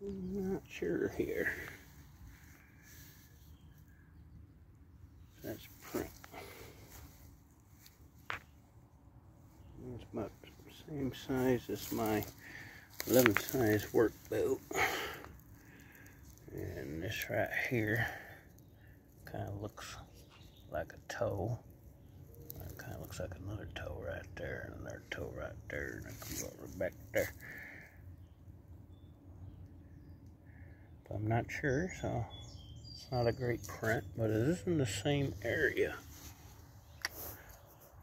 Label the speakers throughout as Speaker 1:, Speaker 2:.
Speaker 1: I'm not sure here. That's print. It's about the same size as my 11 size work boat. And this right here kind of looks like a toe. It kind of looks like another toe right there, and another toe right there, and it comes over back there. But I'm not sure, so it's not a great print, but it is in the same area.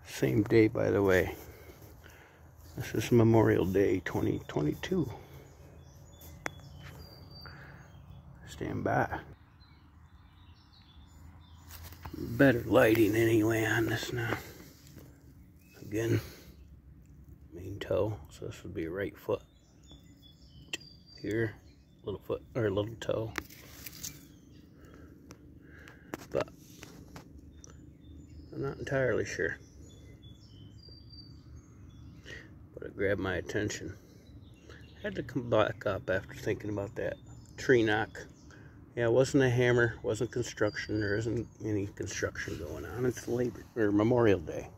Speaker 1: Same day, by the way. This is Memorial Day 2022. Stand by. Better lighting anyway on this now. Again, main toe, so this would be a right foot. Here, little foot, or little toe. But I'm not entirely sure. But it grabbed my attention. Had to come back up after thinking about that tree knock. Yeah, it wasn't a hammer, wasn't construction, there isn't any construction going on. It's Memorial Day.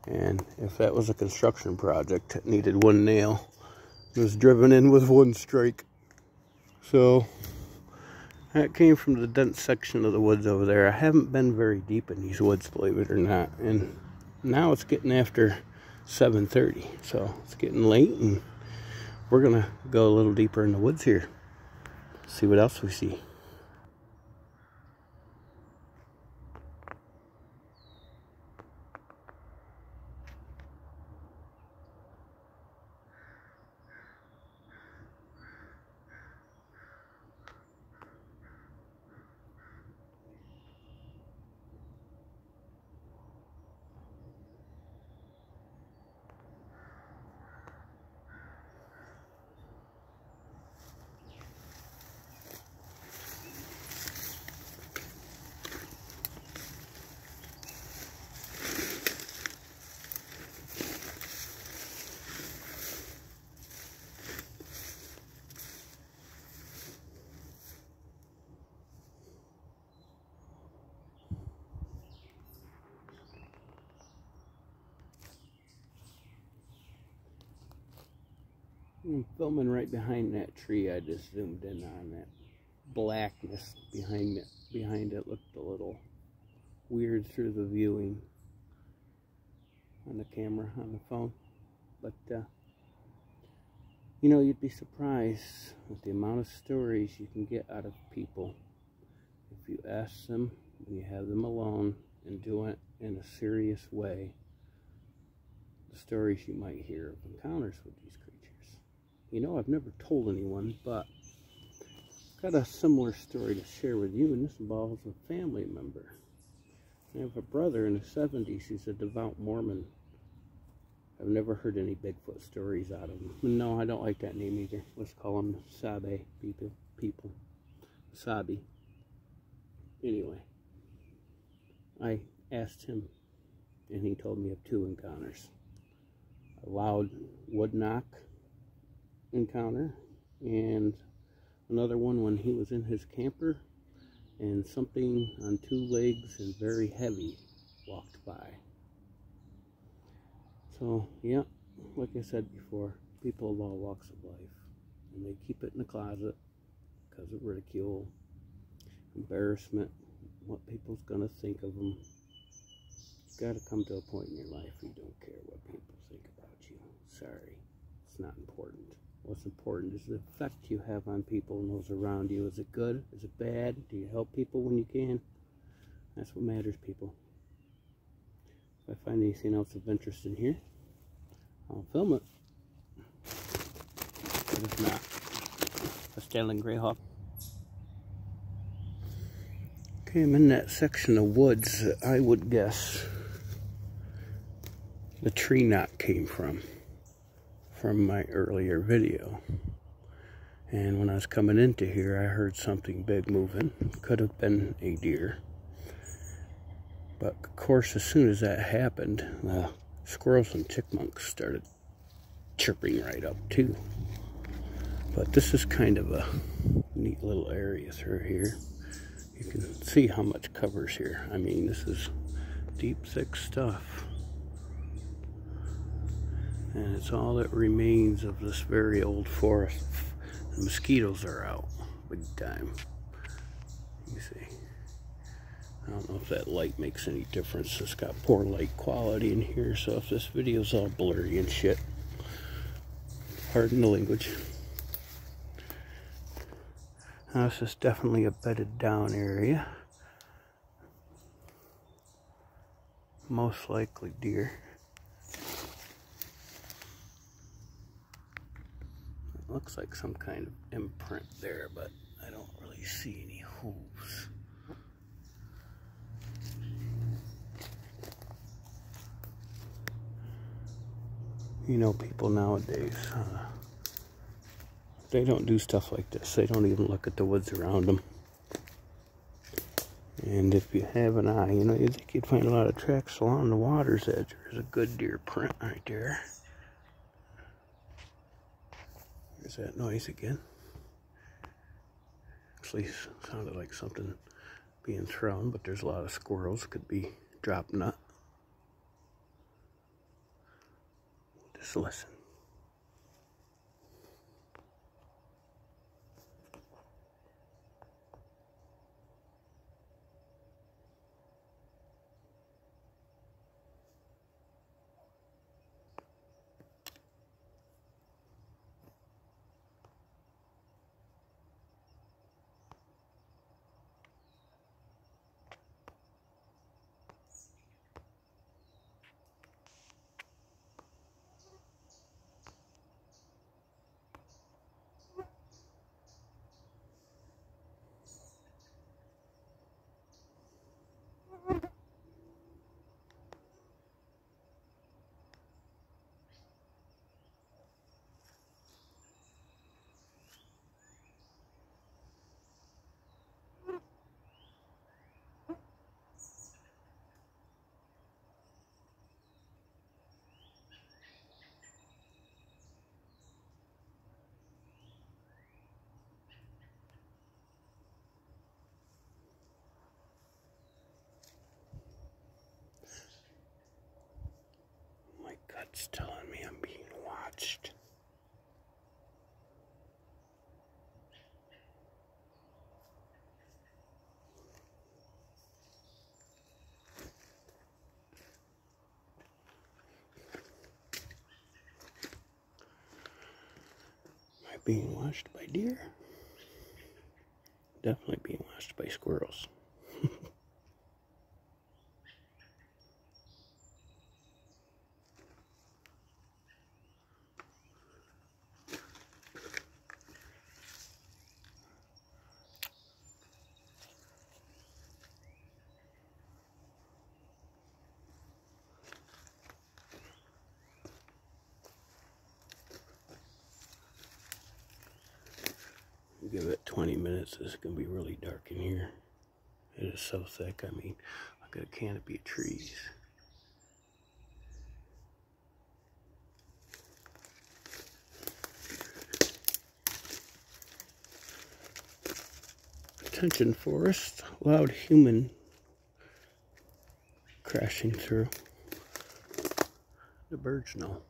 Speaker 1: And if that was a construction project, it needed one nail. It was driven in with one strike. So, that came from the dense section of the woods over there. I haven't been very deep in these woods, believe it or not. And now it's getting after 7:30. So, it's getting late, and we're going to go a little deeper in the woods here. See what else we see. I'm filming right behind that tree. I just zoomed in on that blackness behind it. Behind it looked a little weird through the viewing on the camera, on the phone. But, you know, you'd be surprised with the amount of stories you can get out of people if you ask them, when you have them alone, and do it in a serious way. The stories you might hear of encounters with these creatures. You know, I've never told anyone, but I've got a similar story to share with you, and this involves a family member. I have a brother in his 70s. He's a devout Mormon. I've never heard any Bigfoot stories out of him. No, I don't like that name either. Let's call them Sabe people. Sabi. Anyway, I asked him, and he told me of 2 encounters. A loud wood knock encounter, and another one when he was in his camper and something on 2 legs and very heavy walked by. So yeah, like I said before, people of all walks of life, and they keep it in the closet because of ridicule, embarrassment, what people's gonna think of them. It's got to come to a point in your life where you don't care what people think about you. Sorry, it's not important. What's important is the effect you have on people and those around you. Is it good? Is it bad? Do you help people when you can? That's what matters, people. If I find anything else of interest in here, I'll film it. But if not, a Stanley Greyhawk. Okay, I'm in that section of woods that I would guess the tree knot came from my earlier video. And when I was coming into here, I heard something big moving. Could have been a deer. But of course, as soon as that happened, the squirrels and chipmunks started chirping right up too. But this is kind of a neat little area through here. You can see how much covers here. I mean, this is deep, thick stuff. And it's all that remains of this very old forest. The mosquitoes are out big time. You see. I don't know if that light makes any difference. It's got poor light quality in here, so if this video's all blurry and shit, pardon the language. Now, this is definitely a bedded down area. Most likely deer. It looks like some kind of imprint there, but I don't really see any hooves. You know, people nowadays, they don't do stuff like this. They don't even look at the woods around them. And if you have an eye, you know, you think you'd find a lot of tracks along the water's edge. There's a good deer print right there. There's that noise again. Actually, sounded like something being thrown, but there's a lot of squirrels. Could be drop nut. Just listen. My gut's telling me I'm being watched. Am I being watched by deer? Definitely being watched by squirrels. Give it 20 minutes, it's going to be really dark in here. It is so thick. I mean, look at a canopy of trees. Attention forest, loud human crashing through. The birds know.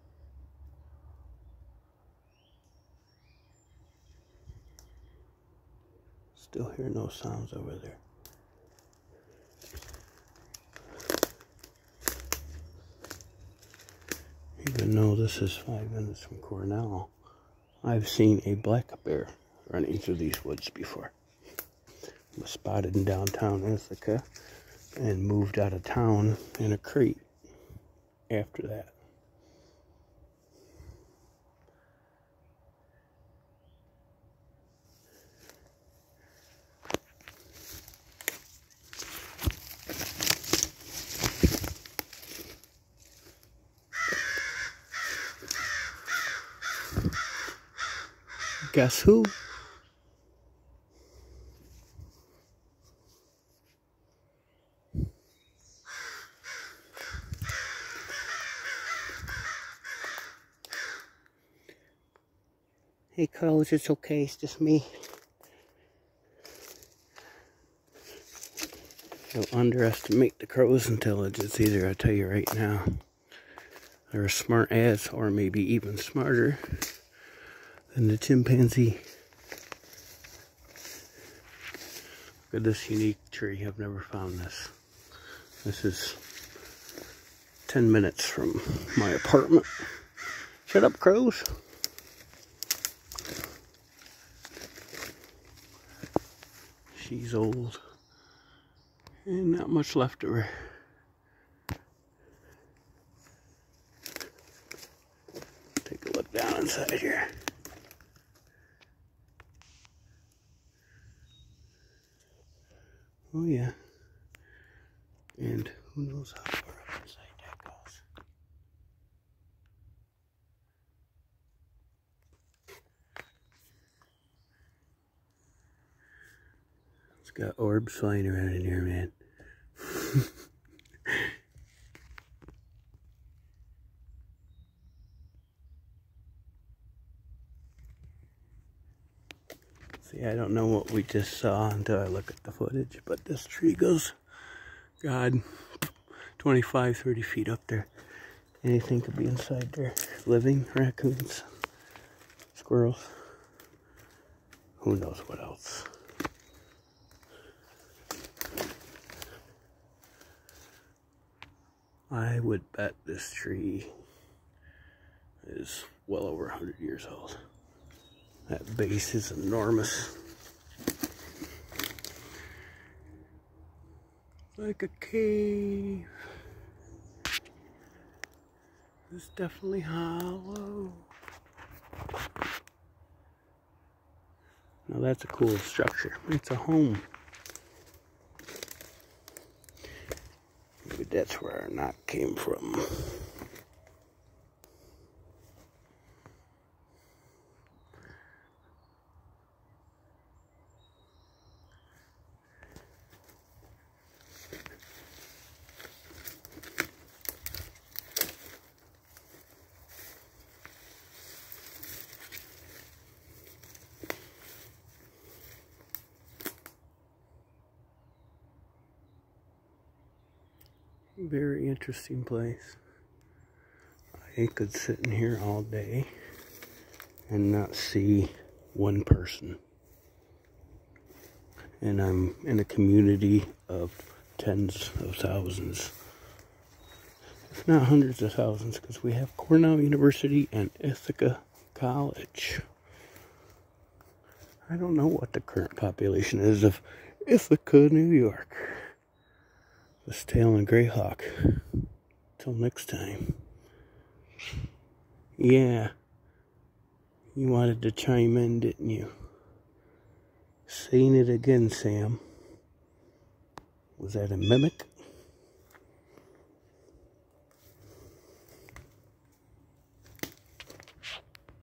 Speaker 1: Still hear no sounds over there. Even though this is 5 minutes from Cornell, I've seen a black bear running through these woods before. It was spotted in downtown Ithaca and moved out of town in a crate after that. Guess who? Hey, crows, it's okay. It's just me. Don't underestimate the crow's intelligence either, I tell you right now. They're as smart as, or maybe even smarter than the chimpanzee. Look at this unique tree. I've never found this. This is 10 minutes from my apartment. Shut up, crows. She's old. And not much left of her. Take a look down inside here. Oh yeah. And who knows how far up inside that goes. It's got orbs flying around in here, man. See, I don't know what we just saw until I look at the footage, but this tree goes, God, 25, 30 feet up there. Anything could be inside there. Living, raccoons, squirrels, who knows what else. I would bet this tree is well over 100 years old. That base is enormous. Like a cave. It's definitely hollow. Now that's a cool structure. It's a home. Maybe that's where our knock came from. Very interesting place. I could sit in here all day and not see one person. And I'm in a community of tens of thousands, if not hundreds of thousands, because we have Cornell University and Ithaca College. I don't know what the current population is of Ithaca, New York. This tail and greyhawk. Till next time. Yeah. You wanted to chime in, didn't you? Saying it again, Sam. Was that a mimic?